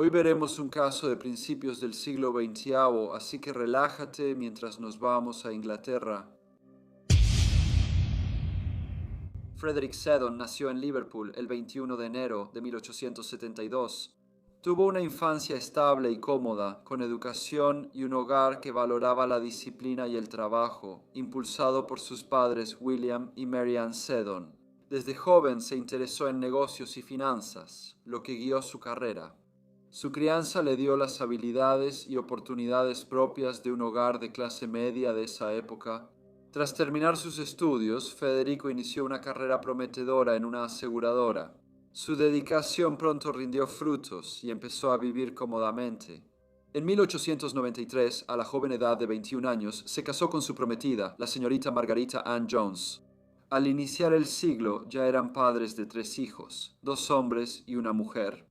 Hoy veremos un caso de principios del siglo XX, así que relájate mientras nos vamos a Inglaterra. Frederick Seddon nació en Liverpool el 21 de enero de 1872. Tuvo una infancia estable y cómoda, con educación y un hogar que valoraba la disciplina y el trabajo, impulsado por sus padres William y Mary Ann Seddon. Desde joven se interesó en negocios y finanzas, lo que guió su carrera. Su crianza le dio las habilidades y oportunidades propias de un hogar de clase media de esa época. Tras terminar sus estudios, Federico inició una carrera prometedora en una aseguradora. Su dedicación pronto rindió frutos y empezó a vivir cómodamente. En 1893, a la joven edad de 21 años, se casó con su prometida, la señorita Margarita Ann Jones. Al iniciar el siglo ya eran padres de 3 hijos, 2 hombres y una mujer.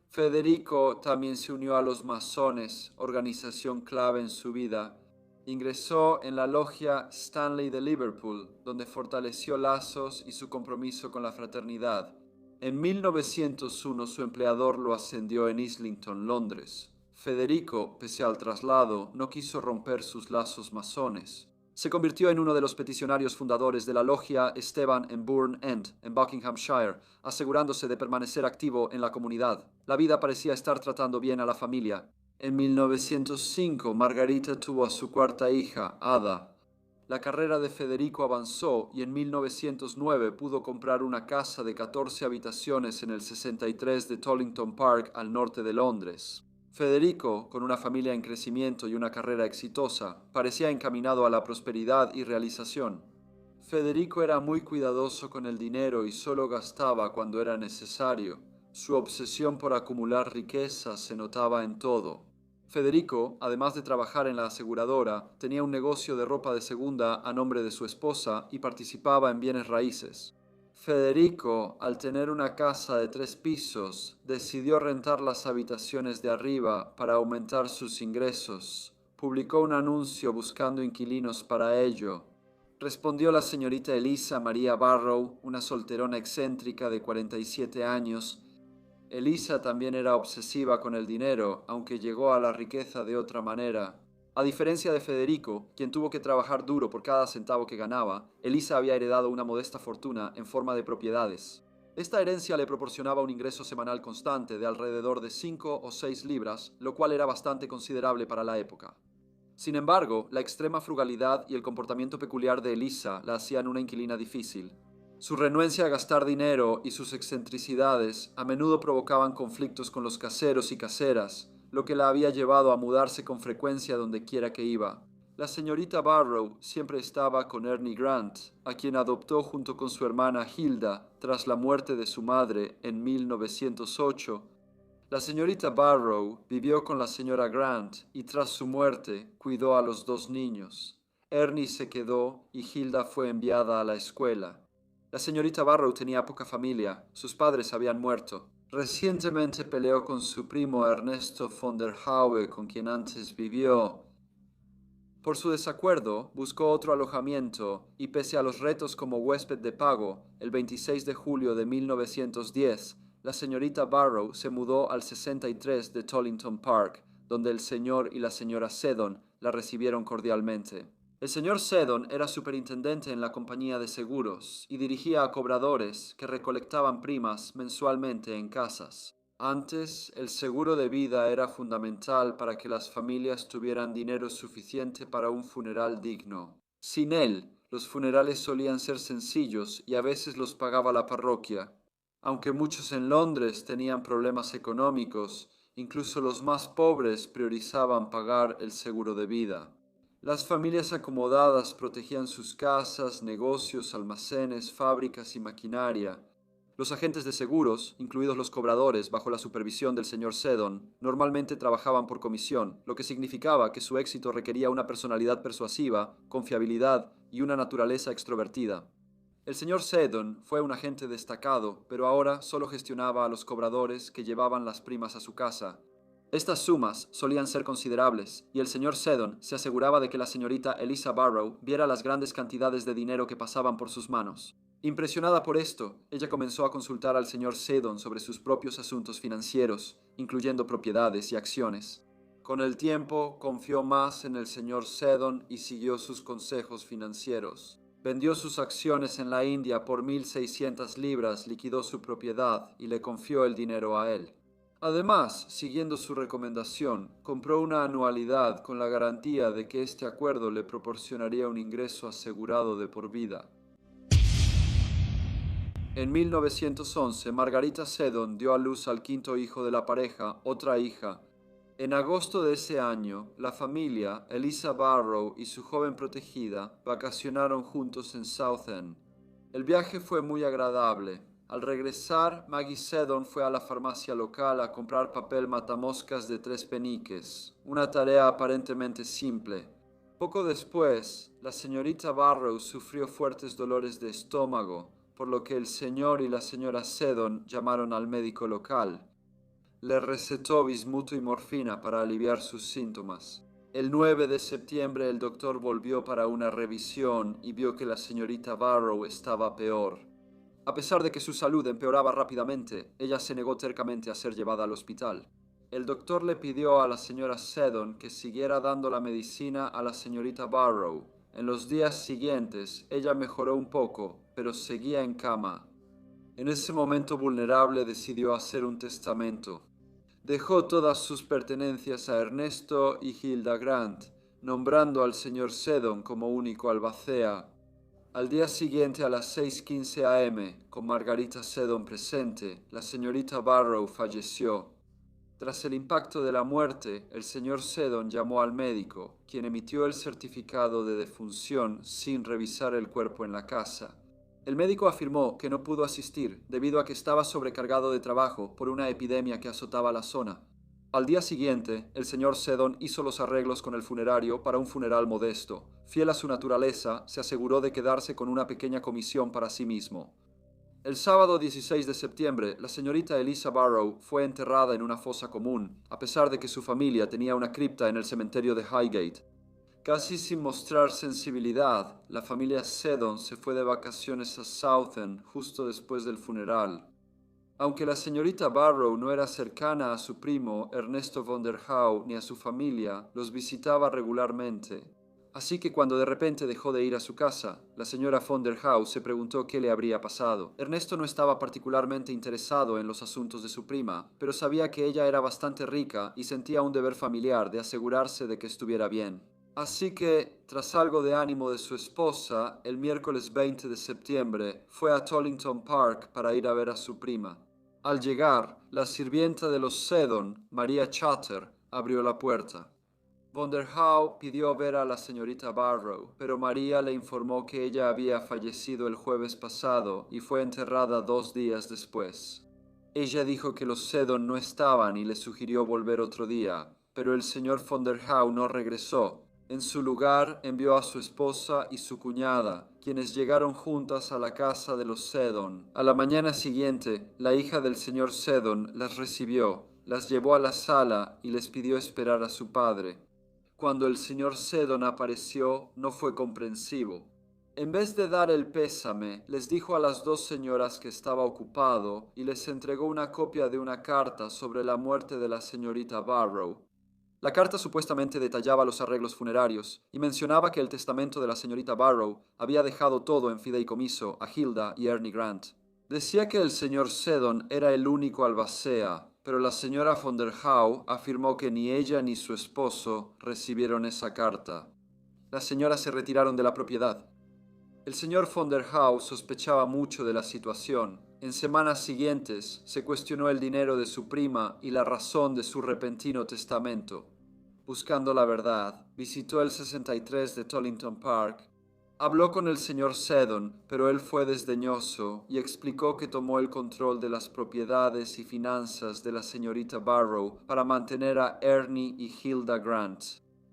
Federico también se unió a los masones, organización clave en su vida. Ingresó en la logia Stanley de Liverpool, donde fortaleció lazos y su compromiso con la fraternidad. En 1901 su empleador lo ascendió en Islington, Londres. Federico, pese al traslado, no quiso romper sus lazos masones. Se convirtió en uno de los peticionarios fundadores de la logia Esteban en Bourne End, en Buckinghamshire, asegurándose de permanecer activo en la comunidad. La vida parecía estar tratando bien a la familia. En 1905, Margarita tuvo a su cuarta hija, Ada. La carrera de Federico avanzó y en 1909 pudo comprar una casa de 14 habitaciones en el 63 de Tollington Park, al norte de Londres. Federico, con una familia en crecimiento y una carrera exitosa, parecía encaminado a la prosperidad y realización. Federico era muy cuidadoso con el dinero y solo gastaba cuando era necesario. Su obsesión por acumular riqueza se notaba en todo. Federico, además de trabajar en la aseguradora, tenía un negocio de ropa de segunda a nombre de su esposa y participaba en bienes raíces. Federico, al tener una casa de 3 pisos, decidió rentar las habitaciones de arriba para aumentar sus ingresos. Publicó un anuncio buscando inquilinos para ello. Respondió la señorita Elisa María Barrow, una solterona excéntrica de 47 años. Elisa también era obsesiva con el dinero, aunque llegó a la riqueza de otra manera. A diferencia de Federico, quien tuvo que trabajar duro por cada centavo que ganaba, Elisa había heredado una modesta fortuna en forma de propiedades. Esta herencia le proporcionaba un ingreso semanal constante de alrededor de 5 o 6 libras, lo cual era bastante considerable para la época. Sin embargo, la extrema frugalidad y el comportamiento peculiar de Elisa la hacían una inquilina difícil. Su renuencia a gastar dinero y sus excentricidades a menudo provocaban conflictos con los caseros y caseras, lo que la había llevado a mudarse con frecuencia donde quiera que iba. La señorita Barrow siempre estaba con Ernie Grant, a quien adoptó junto con su hermana Hilda tras la muerte de su madre en 1908. La señorita Barrow vivió con la señora Grant y tras su muerte cuidó a los 2 niños. Ernie se quedó y Hilda fue enviada a la escuela. La señorita Barrow tenía poca familia, sus padres habían muerto. Recientemente peleó con su primo Ernesto von der Haue, con quien antes vivió. Por su desacuerdo, buscó otro alojamiento y pese a los retos como huésped de pago, el 26 de julio de 1910, la señorita Barrow se mudó al 63 de Tollington Park, donde el señor y la señora Seddon la recibieron cordialmente. El señor Seddon era superintendente en la compañía de seguros y dirigía a cobradores que recolectaban primas mensualmente en casas. Antes, el seguro de vida era fundamental para que las familias tuvieran dinero suficiente para un funeral digno. Sin él, los funerales solían ser sencillos y a veces los pagaba la parroquia. Aunque muchos en Londres tenían problemas económicos, incluso los más pobres priorizaban pagar el seguro de vida. Las familias acomodadas protegían sus casas, negocios, almacenes, fábricas y maquinaria. Los agentes de seguros, incluidos los cobradores bajo la supervisión del señor Seddon, normalmente trabajaban por comisión, lo que significaba que su éxito requería una personalidad persuasiva, confiabilidad y una naturaleza extrovertida. El señor Seddon fue un agente destacado, pero ahora solo gestionaba a los cobradores que llevaban las primas a su casa. Estas sumas solían ser considerables, y el señor Seddon se aseguraba de que la señorita Eliza Barrow viera las grandes cantidades de dinero que pasaban por sus manos. Impresionada por esto, ella comenzó a consultar al señor Seddon sobre sus propios asuntos financieros, incluyendo propiedades y acciones. Con el tiempo, confió más en el señor Seddon y siguió sus consejos financieros. Vendió sus acciones en la India por 1.600 libras, liquidó su propiedad y le confió el dinero a él. Además, siguiendo su recomendación, compró una anualidad con la garantía de que este acuerdo le proporcionaría un ingreso asegurado de por vida. En 1911, Margarita Seddon dio a luz al quinto hijo de la pareja, otra hija. En agosto de ese año, la familia, Eliza Barrow y su joven protegida, vacacionaron juntos en Southend. El viaje fue muy agradable. Al regresar, Maggie Seddon fue a la farmacia local a comprar papel matamoscas de 3 peniques, una tarea aparentemente simple. Poco después, la señorita Barrow sufrió fuertes dolores de estómago, por lo que el señor y la señora Seddon llamaron al médico local. Le recetó bismuto y morfina para aliviar sus síntomas. El 9 de septiembre el doctor volvió para una revisión y vio que la señorita Barrow estaba peor. A pesar de que su salud empeoraba rápidamente, ella se negó tercamente a ser llevada al hospital. El doctor le pidió a la señora Seddon que siguiera dando la medicina a la señorita Barrow. En los días siguientes, ella mejoró un poco, pero seguía en cama. En ese momento vulnerable decidió hacer un testamento. Dejó todas sus pertenencias a Ernesto y Hilda Grant, nombrando al señor Seddon como único albacea. Al día siguiente a las 6:15 am, con Margarita Seddon presente, la señorita Barrow falleció. Tras el impacto de la muerte, el señor Seddon llamó al médico, quien emitió el certificado de defunción sin revisar el cuerpo en la casa. El médico afirmó que no pudo asistir debido a que estaba sobrecargado de trabajo por una epidemia que azotaba la zona. Al día siguiente, el señor Seddon hizo los arreglos con el funerario para un funeral modesto. Fiel a su naturaleza, se aseguró de quedarse con una pequeña comisión para sí mismo. El sábado 16 de septiembre, la señorita Eliza Barrow fue enterrada en una fosa común, a pesar de que su familia tenía una cripta en el cementerio de Highgate. Casi sin mostrar sensibilidad, la familia Seddon se fue de vacaciones a Southend justo después del funeral. Aunque la señorita Barrow no era cercana a su primo Ernesto von der Hau ni a su familia, los visitaba regularmente. Así que cuando de repente dejó de ir a su casa, la señora von der Hau se preguntó qué le habría pasado. Ernesto no estaba particularmente interesado en los asuntos de su prima, pero sabía que ella era bastante rica y sentía un deber familiar de asegurarse de que estuviera bien. Así que, tras algo de ánimo de su esposa, el miércoles 20 de septiembre fue a Tollington Park para ir a ver a su prima. Al llegar, la sirvienta de los Seddon, María Chatter, abrió la puerta. Von der Hau pidió ver a la señorita Barrow, pero María le informó que ella había fallecido el jueves pasado y fue enterrada 2 días después. Ella dijo que los Seddon no estaban y le sugirió volver otro día, pero el señor von der Hau no regresó. En su lugar envió a su esposa y su cuñada, quienes llegaron juntas a la casa de los Seddon. A la mañana siguiente, la hija del señor Seddon las recibió, las llevó a la sala y les pidió esperar a su padre. Cuando el señor Seddon apareció, no fue comprensivo. En vez de dar el pésame, les dijo a las 2 señoras que estaba ocupado y les entregó una copia de una carta sobre la muerte de la señorita Barrow. La carta supuestamente detallaba los arreglos funerarios y mencionaba que el testamento de la señorita Barrow había dejado todo en fideicomiso a Hilda y Ernie Grant. Decía que el señor Seddon era el único albacea, pero la señora von der Hau afirmó que ni ella ni su esposo recibieron esa carta. Las señoras se retiraron de la propiedad. El señor von der Hau sospechaba mucho de la situación. En semanas siguientes se cuestionó el dinero de su prima y la razón de su repentino testamento. Buscando la verdad, visitó el 63 de Tollington Park. Habló con el señor Seddon, pero él fue desdeñoso y explicó que tomó el control de las propiedades y finanzas de la señorita Barrow para mantener a Ernie y Hilda Grant.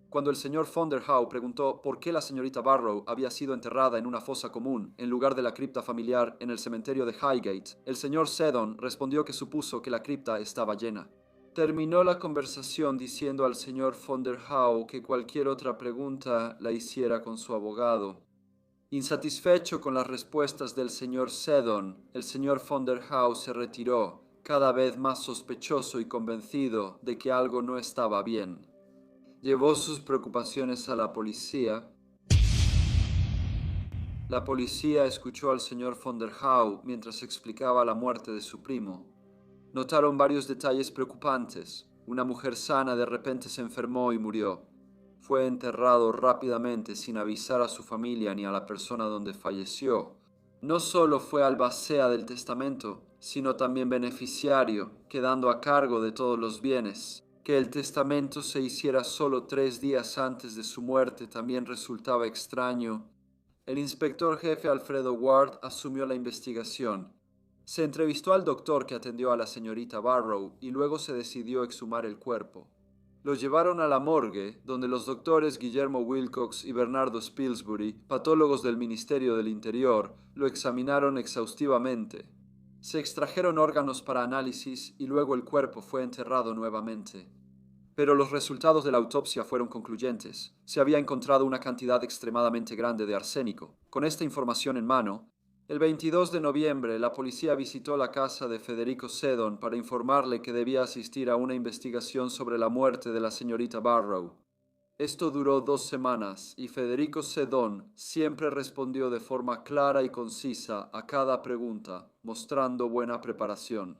Cuando el señor von der Hau preguntó por qué la señorita Barrow había sido enterrada en una fosa común en lugar de la cripta familiar en el cementerio de Highgate, el señor Seddon respondió que supuso que la cripta estaba llena. Terminó la conversación diciendo al señor von der Hau que cualquier otra pregunta la hiciera con su abogado. Insatisfecho con las respuestas del señor Seddon, el señor von der Hau se retiró, cada vez más sospechoso y convencido de que algo no estaba bien. Llevó sus preocupaciones a la policía. La policía escuchó al señor von der Hau mientras explicaba la muerte de su primo. Notaron varios detalles preocupantes. Una mujer sana de repente se enfermó y murió. Fue enterrado rápidamente sin avisar a su familia ni a la persona donde falleció. No solo fue albacea del testamento, sino también beneficiario, quedando a cargo de todos los bienes. Que el testamento se hiciera solo 3 días antes de su muerte también resultaba extraño. El inspector jefe Alfredo Ward asumió la investigación. Se entrevistó al doctor que atendió a la señorita Barrow y luego se decidió exhumar el cuerpo. Lo llevaron a la morgue, donde los doctores Guillermo Wilcox y Bernardo Spilsbury, patólogos del Ministerio del Interior, lo examinaron exhaustivamente. Se extrajeron órganos para análisis y luego el cuerpo fue enterrado nuevamente. Pero los resultados de la autopsia fueron concluyentes. Se había encontrado una cantidad extremadamente grande de arsénico. Con esta información en mano, el 22 de noviembre la policía visitó la casa de Federico Seddon para informarle que debía asistir a una investigación sobre la muerte de la señorita Barrow. Esto duró 2 semanas y Federico Seddon siempre respondió de forma clara y concisa a cada pregunta, mostrando buena preparación.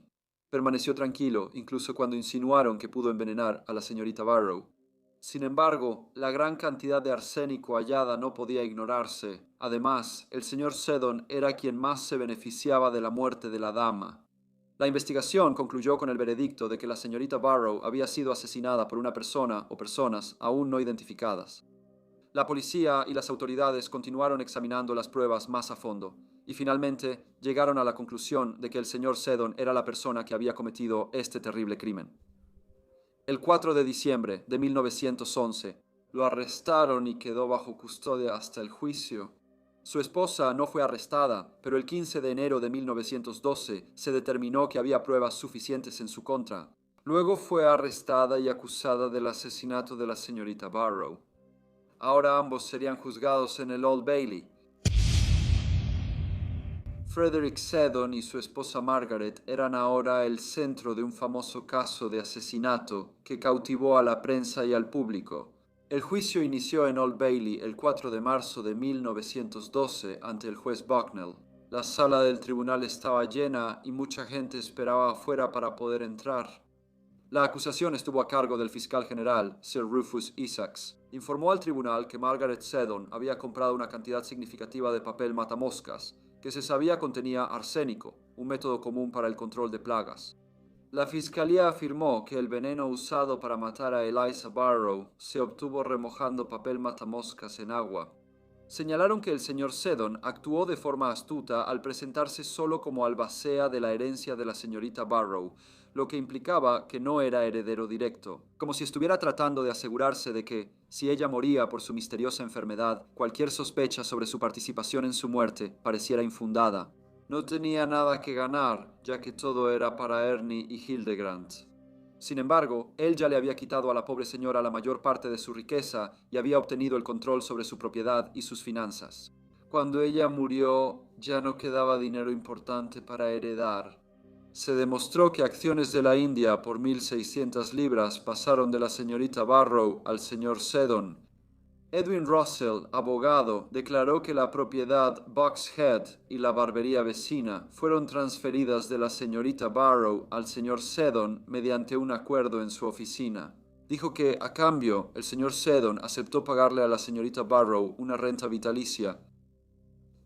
Permaneció tranquilo, incluso cuando insinuaron que pudo envenenar a la señorita Barrow. Sin embargo, la gran cantidad de arsénico hallada no podía ignorarse. Además, el señor Seddon era quien más se beneficiaba de la muerte de la dama. La investigación concluyó con el veredicto de que la señorita Barrow había sido asesinada por una persona o personas aún no identificadas. La policía y las autoridades continuaron examinando las pruebas más a fondo y finalmente llegaron a la conclusión de que el señor Seddon era la persona que había cometido este terrible crimen. El 4 de diciembre de 1911 lo arrestaron y quedó bajo custodia hasta el juicio. Su esposa no fue arrestada, pero el 15 de enero de 1912 se determinó que había pruebas suficientes en su contra. Luego fue arrestada y acusada del asesinato de la señorita Barrow. Ahora ambos serían juzgados en el Old Bailey. Frederick Seddon y su esposa Margaret eran ahora el centro de un famoso caso de asesinato que cautivó a la prensa y al público. El juicio inició en Old Bailey el 4 de marzo de 1912 ante el juez Bucknell. La sala del tribunal estaba llena y mucha gente esperaba afuera para poder entrar. La acusación estuvo a cargo del fiscal general, Sir Rufus Isaacs. Informó al tribunal que Margaret Seddon había comprado una cantidad significativa de papel matamoscas, que se sabía contenía arsénico, un método común para el control de plagas. La fiscalía afirmó que el veneno usado para matar a Eliza Barrow se obtuvo remojando papel matamoscas en agua. Señalaron que el señor Seddon actuó de forma astuta al presentarse solo como albacea de la herencia de la señorita Barrow, lo que implicaba que no era heredero directo, como si estuviera tratando de asegurarse de que, si ella moría por su misteriosa enfermedad, cualquier sospecha sobre su participación en su muerte pareciera infundada. No tenía nada que ganar, ya que todo era para Ernie y Hildegard. Sin embargo, él ya le había quitado a la pobre señora la mayor parte de su riqueza y había obtenido el control sobre su propiedad y sus finanzas. Cuando ella murió, ya no quedaba dinero importante para heredar. Se demostró que acciones de la India por 1.600 libras pasaron de la señorita Barrow al señor Seddon. Edwin Russell, abogado, declaró que la propiedad Buck's Head y la barbería vecina fueron transferidas de la señorita Barrow al señor Seddon mediante un acuerdo en su oficina. Dijo que, a cambio, el señor Seddon aceptó pagarle a la señorita Barrow una renta vitalicia.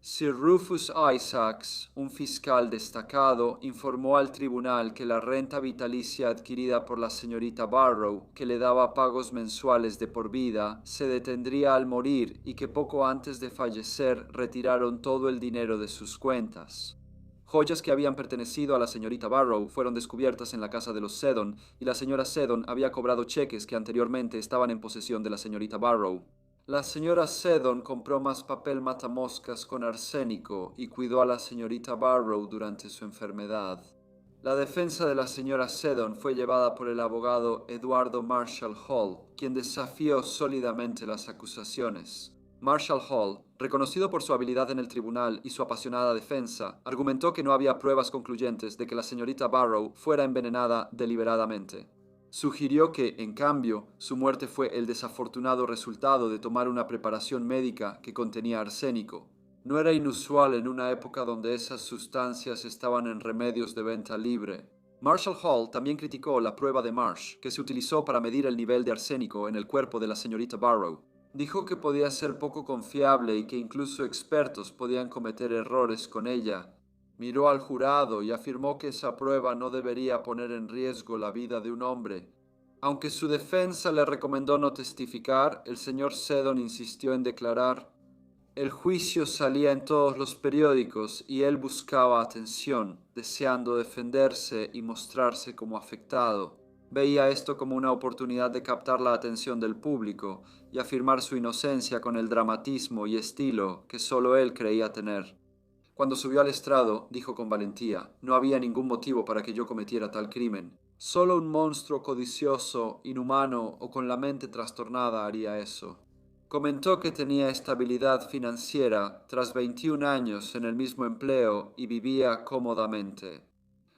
Sir Rufus Isaacs, un fiscal destacado, informó al tribunal que la renta vitalicia adquirida por la señorita Barrow, que le daba pagos mensuales de por vida, se detendría al morir y que poco antes de fallecer retiraron todo el dinero de sus cuentas. Joyas que habían pertenecido a la señorita Barrow fueron descubiertas en la casa de los Seddon y la señora Seddon había cobrado cheques que anteriormente estaban en posesión de la señorita Barrow. La señora Seddon compró más papel matamoscas con arsénico y cuidó a la señorita Barrow durante su enfermedad. La defensa de la señora Seddon fue llevada por el abogado Eduardo Marshall Hall, quien desafió sólidamente las acusaciones. Marshall Hall, reconocido por su habilidad en el tribunal y su apasionada defensa, argumentó que no había pruebas concluyentes de que la señorita Barrow fuera envenenada deliberadamente. Sugirió que, en cambio, su muerte fue el desafortunado resultado de tomar una preparación médica que contenía arsénico. No era inusual en una época donde esas sustancias estaban en remedios de venta libre. Marshall Hall también criticó la prueba de Marsh, que se utilizó para medir el nivel de arsénico en el cuerpo de la señorita Barrow. Dijo que podía ser poco confiable y que incluso expertos podían cometer errores con ella. Miró al jurado y afirmó que esa prueba no debería poner en riesgo la vida de un hombre. Aunque su defensa le recomendó no testificar, el señor Seddon insistió en declarar. El juicio salía en todos los periódicos y él buscaba atención, deseando defenderse y mostrarse como afectado. Veía esto como una oportunidad de captar la atención del público y afirmar su inocencia con el dramatismo y estilo que solo él creía tener. Cuando subió al estrado, dijo con valentía, no había ningún motivo para que yo cometiera tal crimen. Solo un monstruo codicioso, inhumano o con la mente trastornada haría eso. Comentó que tenía estabilidad financiera tras 21 años en el mismo empleo y vivía cómodamente.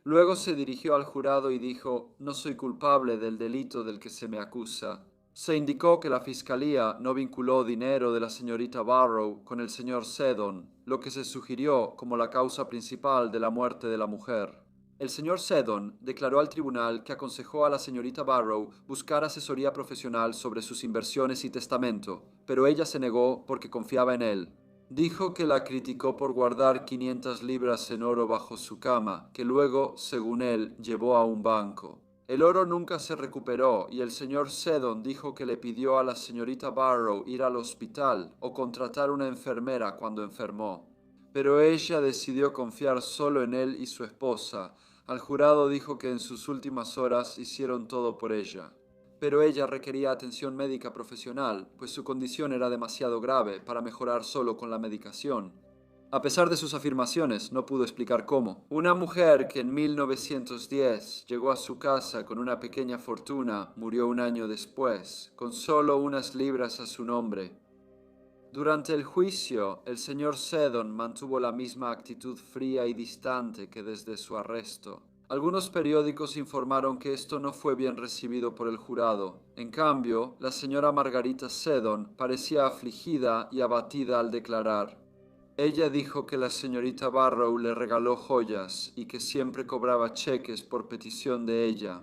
Luego se dirigió al jurado y dijo, no soy culpable del delito del que se me acusa. Se indicó que la fiscalía no vinculó dinero de la señorita Barrow con el señor Seddon, lo que se sugirió como la causa principal de la muerte de la mujer. El señor Seddon declaró al tribunal que aconsejó a la señorita Barrow buscar asesoría profesional sobre sus inversiones y testamento, pero ella se negó porque confiaba en él. Dijo que la criticó por guardar 500 libras en oro bajo su cama, que luego, según él, llevó a un banco. El oro nunca se recuperó y el señor Seddon dijo que le pidió a la señorita Barrow ir al hospital o contratar una enfermera cuando enfermó. Pero ella decidió confiar solo en él y su esposa. Al jurado dijo que en sus últimas horas hicieron todo por ella. Pero ella requería atención médica profesional, pues su condición era demasiado grave para mejorar solo con la medicación. A pesar de sus afirmaciones, no pudo explicar cómo. Una mujer que en 1910 llegó a su casa con una pequeña fortuna murió un año después, con solo unas libras a su nombre. Durante el juicio, el señor Seddon mantuvo la misma actitud fría y distante que desde su arresto. Algunos periódicos informaron que esto no fue bien recibido por el jurado. En cambio, la señora Margarita Seddon parecía afligida y abatida al declarar. Ella dijo que la señorita Barrow le regaló joyas y que siempre cobraba cheques por petición de ella.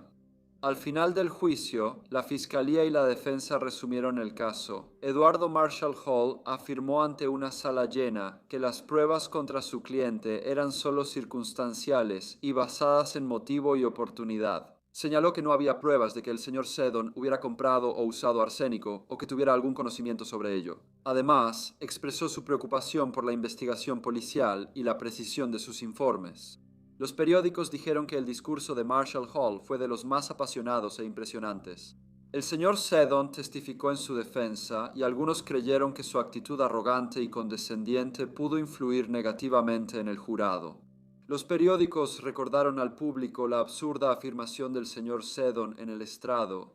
Al final del juicio, la fiscalía y la defensa resumieron el caso. Eduardo Marshall Hall afirmó ante una sala llena que las pruebas contra su cliente eran solo circunstanciales y basadas en motivo y oportunidad. Señaló que no había pruebas de que el señor Seddon hubiera comprado o usado arsénico o que tuviera algún conocimiento sobre ello. Además, expresó su preocupación por la investigación policial y la precisión de sus informes. Los periódicos dijeron que el discurso de Marshall Hall fue de los más apasionados e impresionantes. El señor Seddon testificó en su defensa y algunos creyeron que su actitud arrogante y condescendiente pudo influir negativamente en el jurado. Los periódicos recordaron al público la absurda afirmación del señor Seddon en el estrado.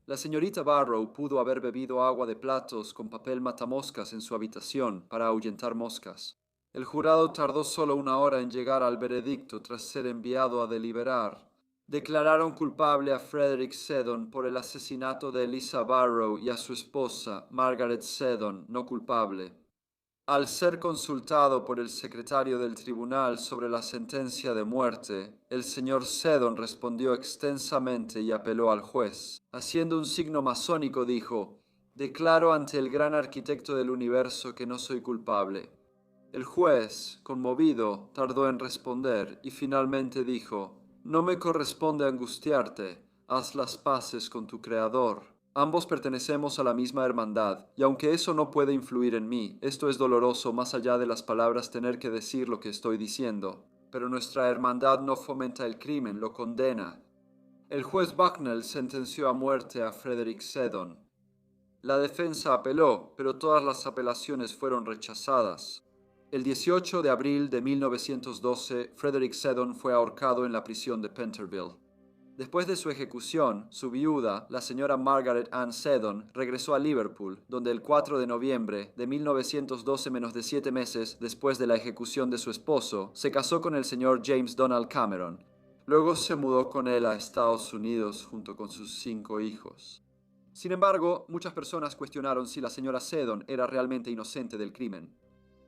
La señorita Barrow pudo haber bebido agua de platos con papel matamoscas en su habitación para ahuyentar moscas. El jurado tardó solo 1 hora en llegar al veredicto tras ser enviado a deliberar. Declararon culpable a Frederick Seddon por el asesinato de Eliza Barrow y a su esposa, Margaret Seddon, no culpable. Al ser consultado por el secretario del tribunal sobre la sentencia de muerte, el señor Seddon respondió extensamente y apeló al juez. Haciendo un signo masónico dijo, «Declaro ante el gran arquitecto del universo que no soy culpable». El juez, conmovido, tardó en responder y finalmente dijo, «No me corresponde angustiarte, haz las paces con tu Creador». Ambos pertenecemos a la misma hermandad, y aunque eso no puede influir en mí, esto es doloroso más allá de las palabras tener que decir lo que estoy diciendo. Pero nuestra hermandad no fomenta el crimen, lo condena. El juez Bucknell sentenció a muerte a Frederick Seddon. La defensa apeló, pero todas las apelaciones fueron rechazadas. El 18 de abril de 1912, Frederick Seddon fue ahorcado en la prisión de Pentonville. Después de su ejecución, su viuda, la señora Margaret Ann Seddon, regresó a Liverpool, donde el 4 de noviembre de 1912, menos de 7 meses después de la ejecución de su esposo, se casó con el señor James Donald Cameron. Luego se mudó con él a Estados Unidos junto con sus 5 hijos. Sin embargo, muchas personas cuestionaron si la señora Seddon era realmente inocente del crimen.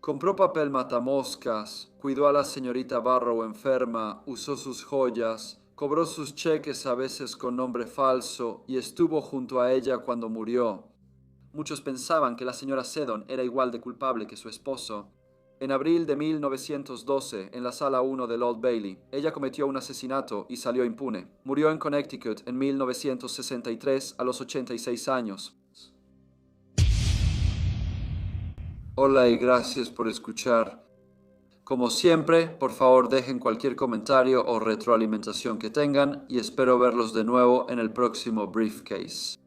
Compró papel matamoscas, cuidó a la señorita Barrow enferma, usó sus joyas, cobró sus cheques a veces con nombre falso y estuvo junto a ella cuando murió. Muchos pensaban que la señora Seddon era igual de culpable que su esposo. En abril de 1912, en la Sala 1 del Old Bailey, ella cometió un asesinato y salió impune. Murió en Connecticut en 1963 a los 86 años. Hola y gracias por escuchar. Como siempre, por favor dejen cualquier comentario o retroalimentación que tengan y espero verlos de nuevo en el próximo Briefcase.